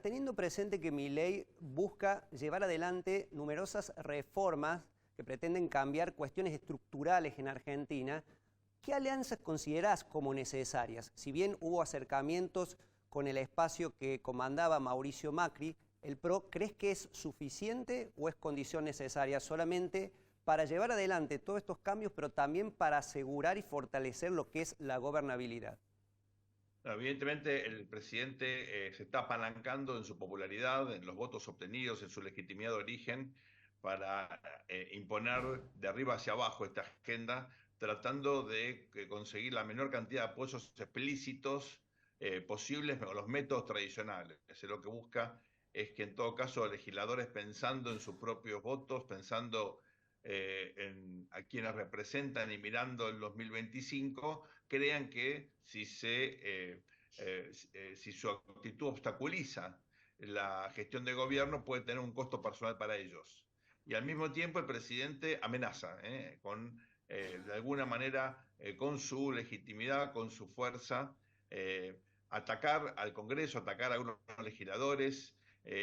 Teniendo presente que Milei busca llevar adelante numerosas reformas que pretenden cambiar cuestiones estructurales en Argentina, ¿qué alianzas considerás como necesarias? Si bien hubo acercamientos con el espacio que comandaba Mauricio Macri, ¿el PRO crees que es suficiente o es condición necesaria solamente para llevar adelante todos estos cambios, pero también para asegurar y fortalecer lo que es la gobernabilidad? Evidentemente, el presidente se está apalancando en su popularidad, en los votos obtenidos, en su legitimidad de origen, para imponer de arriba hacia abajo esta agenda, tratando de conseguir la menor cantidad de apoyos explícitos posibles con los métodos tradicionales. Lo que busca es que en todo caso legisladores pensando en sus propios votos, pensando a quienes representan y mirando el 2025, crean que si su actitud obstaculiza la gestión de gobierno puede tener un costo personal para ellos. Y al mismo tiempo el presidente amenaza de alguna manera, con su legitimidad, con su fuerza, atacar al Congreso, atacar a algunos legisladores,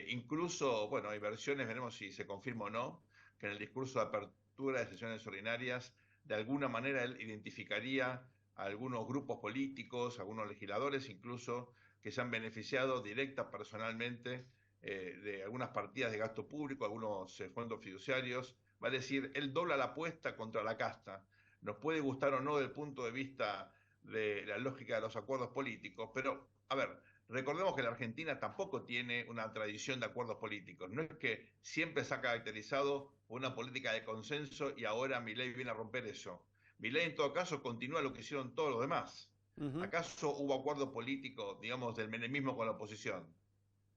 incluso, bueno, hay versiones, veremos si se confirma o no, que en el discurso de apertura de sesiones ordinarias, de alguna manera él identificaría a algunos grupos políticos, a algunos legisladores incluso, que se han beneficiado directa personalmente de algunas partidas de gasto público, algunos fondos fiduciarios. Va a decir, él dobla la apuesta contra la casta. Nos puede gustar o no desde el punto de vista de la lógica de los acuerdos políticos, pero, a ver, recordemos que la Argentina tampoco tiene una tradición de acuerdos políticos. No es que siempre se ha caracterizado por una política de consenso y ahora Milei viene a romper eso. Milei en todo caso continúa lo que hicieron todos los demás. Ujú, ¿Acaso hubo acuerdo político, digamos, del menemismo con la oposición?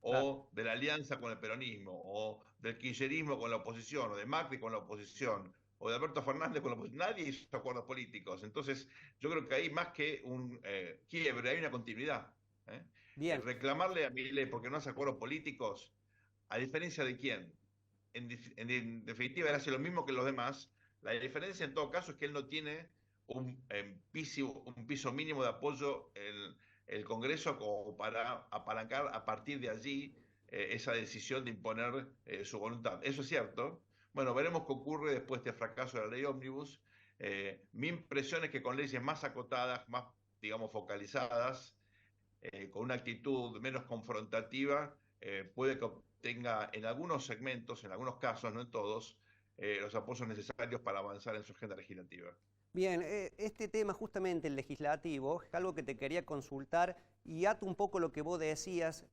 claro. O de la alianza con el peronismo, o del kirchnerismo con la oposición, o de Macri con la oposición, o de Alberto Fernández con la oposición? Nadie hizo acuerdos políticos. Entonces, yo creo que hay más que un quiebre, hay una continuidad. ¿eh? Bien. Reclamarle a Milei porque no hace acuerdos políticos, ¿a diferencia de quién? En definitiva, él hace lo mismo que los demás. La diferencia en todo caso es que él no tiene un piso mínimo de apoyo en el Congreso como para apalancar a partir de allí esa decisión de imponer su voluntad. Eso es cierto. Bueno, veremos qué ocurre después de este fracaso de la ley Ómnibus. Mi impresión es que con leyes más acotadas, más, digamos, focalizadas, con una actitud menos confrontativa, puede que obtenga en algunos segmentos, en algunos casos, no en todos, los apoyos necesarios para avanzar en su agenda legislativa. Bien, este tema justamente el legislativo es algo que te quería consultar y ato un poco lo que vos decías,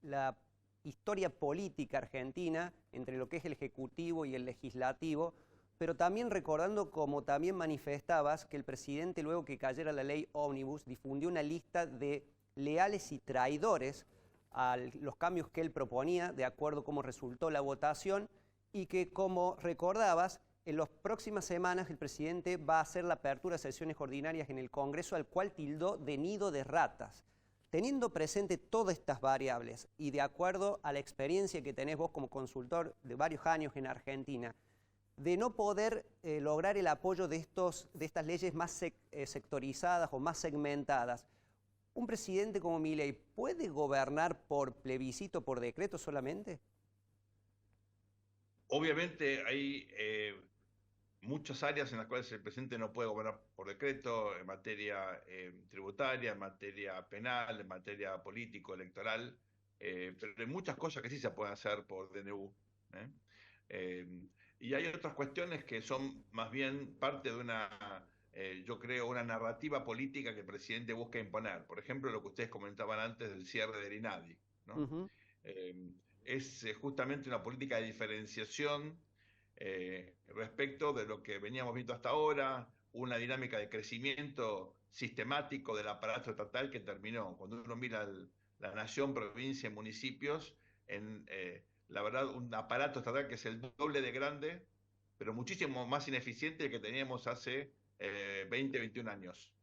la historia política argentina entre lo que es el ejecutivo y el legislativo, pero también recordando como también manifestabas que el presidente luego que cayera la ley Ómnibus difundió una lista de leales y traidores a los cambios que él proponía de acuerdo a cómo resultó la votación y que como recordabas en las próximas semanas el presidente va a hacer la apertura de sesiones ordinarias en el Congreso, al cual tildó de nido de ratas. Teniendo presente todas estas variables y de acuerdo a la experiencia que tenés vos como consultor de varios años en Argentina, de no poder lograr el apoyo de estas leyes más sectorizadas o más segmentadas, ¿un presidente como Milei puede gobernar por plebiscito, por decreto solamente? Obviamente hay muchas áreas en las cuales el presidente no puede gobernar por decreto, en materia tributaria, en materia penal, en materia político-electoral, pero hay muchas cosas que sí se pueden hacer por DNU. ¿eh? Eh, y hay otras cuestiones que son más bien parte de yo creo, una narrativa política que el presidente busca imponer. Por ejemplo, lo que ustedes comentaban antes del cierre del INADI, ¿no? Ujú. Eh, es justamente una política de diferenciación respecto de lo que veníamos viendo hasta ahora, una dinámica de crecimiento sistemático del aparato estatal que terminó. Cuando uno mira la nación, provincia y municipios, la verdad, un aparato estatal que es el doble de grande, pero muchísimo más ineficiente que teníamos hace 20, 21 años.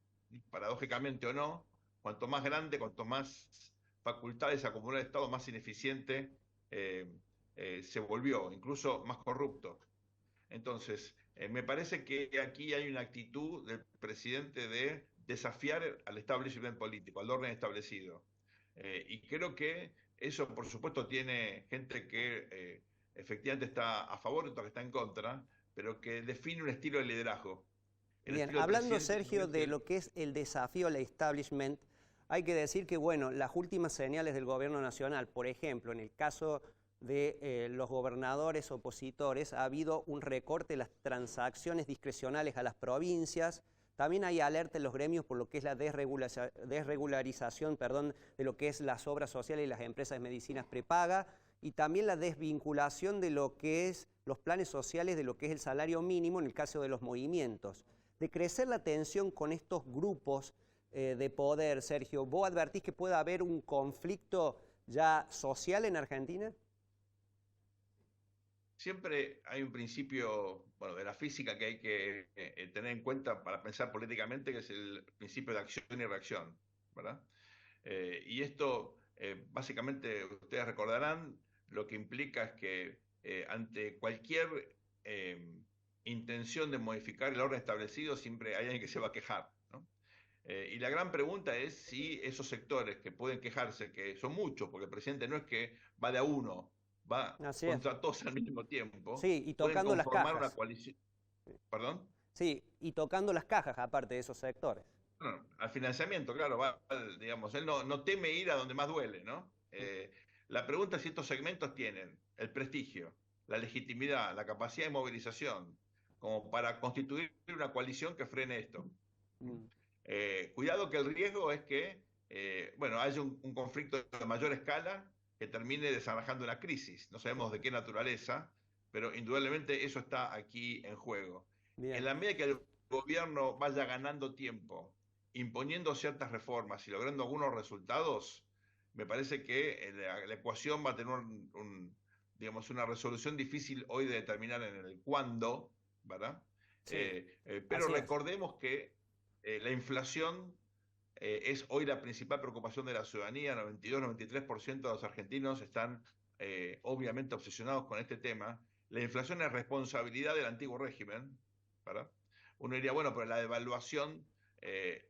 Paradójicamente o no, cuanto más grande, cuanto más facultades acumula el Estado, más ineficiente eh, se volvió, incluso más corrupto. Entonces, me parece que aquí hay una actitud del presidente de desafiar al establishment político, al orden establecido. Y creo que Eso, por supuesto, tiene gente que efectivamente está a favor y otra que está en contra, pero que define un estilo de liderazgo. El Bien, estilo del hablando, presidente Sergio, es de el... lo que es el desafío al establishment, hay que decir que, bueno, las últimas señales del gobierno nacional, por ejemplo, en el caso de los gobernadores opositores, ha habido un recorte de las transacciones discrecionales a las provincias. También hay alerta en los gremios por lo que es la desregularización, perdón, de lo que es las obras sociales y las empresas de medicinas prepaga, y también la desvinculación de lo que es los planes sociales, de lo que es el salario mínimo en el caso de los movimientos. De crecer la tensión con estos grupos de poder, Sergio, ¿vos advertís que pueda haber un conflicto ya social en Argentina? Siempre hay un principio, bueno, de la física que hay que tener en cuenta para pensar políticamente, que es el principio de acción y reacción, ¿verdad? Y esto, básicamente, ustedes recordarán, lo que implica es que ante cualquier eh, intención de modificar el orden establecido, siempre hay alguien que se va a quejar, ¿no? Y la gran pregunta es si esos sectores que pueden quejarse, que son muchos, porque el presidente no es que va de a uno, va Así es. contra todos al mismo tiempo, Sí, y pueden tocando las conformar una cajas. coalición. ¿Perdón? Sí, y tocando las cajas aparte de esos sectores. Bueno, al financiamiento, claro, digamos, él no teme ir a donde más duele, ¿no? La pregunta es si estos segmentos tienen el prestigio, la legitimidad, la capacidad de movilización, como para constituir una coalición que frene esto. Mm. Cuidado que el riesgo es que, bueno, haya un conflicto de mayor escala que termine desanajando una crisis. No sabemos de qué naturaleza, pero indudablemente eso está aquí en juego. En Bien. la medida que el gobierno vaya ganando tiempo, imponiendo ciertas reformas y logrando algunos resultados, me parece que la ecuación va a tener digamos, una resolución difícil hoy de determinar en el cuándo, ¿verdad? Sí, Pero así es. recordemos que la inflación es hoy la principal preocupación de la ciudadanía. 92-93% de los argentinos están obviamente obsesionados con este tema. La inflación es responsabilidad del antiguo régimen, ¿verdad? Uno diría, bueno, pero la devaluación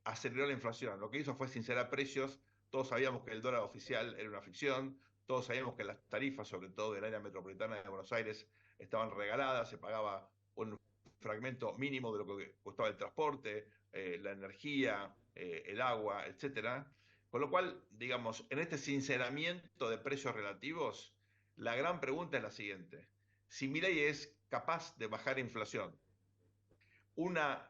aceleró la inflación. Lo que hizo fue sincerar precios. Todos sabíamos que el dólar oficial era una ficción. Todos sabíamos que las tarifas, sobre todo del área metropolitana de Buenos Aires, estaban regaladas. Se pagaba un fragmento mínimo de lo que costaba el transporte, la energía, el agua, etcétera. Con lo cual, digamos, en este sinceramiento de precios relativos, la gran pregunta es la siguiente. Si Milei es capaz de bajar inflación, una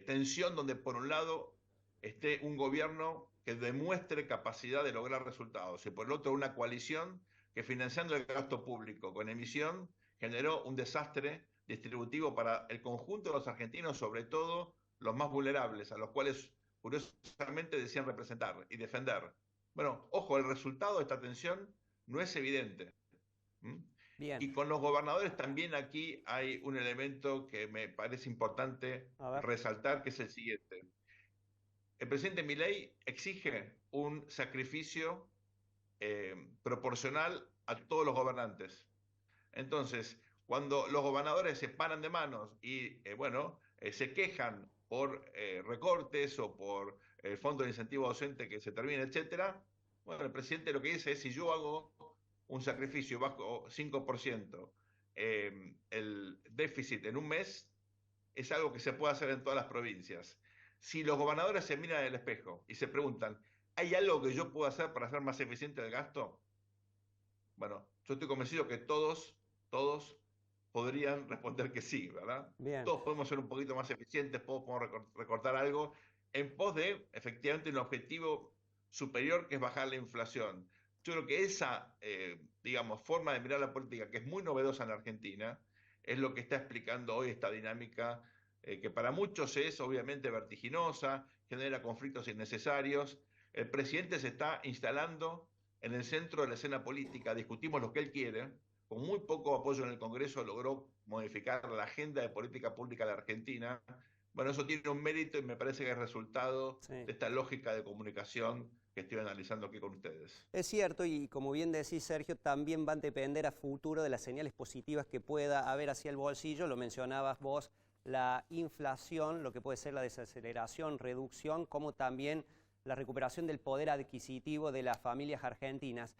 tensión donde por un lado esté un gobierno que demuestre capacidad de lograr resultados y por el otro una coalición que financiando el gasto público con emisión generó un desastre distributivo para el conjunto de los argentinos, sobre todo los más vulnerables, a los cuales curiosamente decían representar y defender. Bueno, ojo, el resultado de esta tensión no es evidente. ¿Mm? Bien. Y con los gobernadores también aquí hay un elemento que me parece importante A ver. resaltar, que es el siguiente. El presidente Milei exige un sacrificio proporcional a todos los gobernantes. Entonces, cuando los gobernadores se paran de manos y, bueno, se quejan por recortes o por el fondo de incentivo docente que se termine, etcétera, bueno, el presidente lo que dice es, si yo hago un sacrificio bajo 5% el déficit en un mes, es algo que se puede hacer en todas las provincias. Si los gobernadores se miran en el espejo y se preguntan, ¿hay algo que yo puedo hacer para hacer más eficiente el gasto? Bueno, yo estoy convencido que todos podrían responder que sí, ¿verdad? Bien. Todos podemos ser un poquito más eficientes, todos podemos recortar algo en pos de, efectivamente, un objetivo superior que es bajar la inflación. Yo creo que esa, digamos, forma de mirar la política, que es muy novedosa en la Argentina, es lo que está explicando hoy esta dinámica, que para muchos es obviamente vertiginosa, genera conflictos innecesarios. El presidente se está instalando en el centro de la escena política, discutimos lo que él quiere, con muy poco apoyo en el Congreso logró modificar la agenda de política pública de la Argentina. Bueno, eso tiene un mérito y me parece que es resultado Sí. de esta lógica de comunicación que estoy analizando aquí con ustedes. Es cierto, y como bien decís, Sergio, también van a depender a futuro de las señales positivas que pueda haber hacia el bolsillo. Lo mencionabas vos, la inflación, lo que puede ser la desaceleración, reducción, como también la recuperación del poder adquisitivo de las familias argentinas.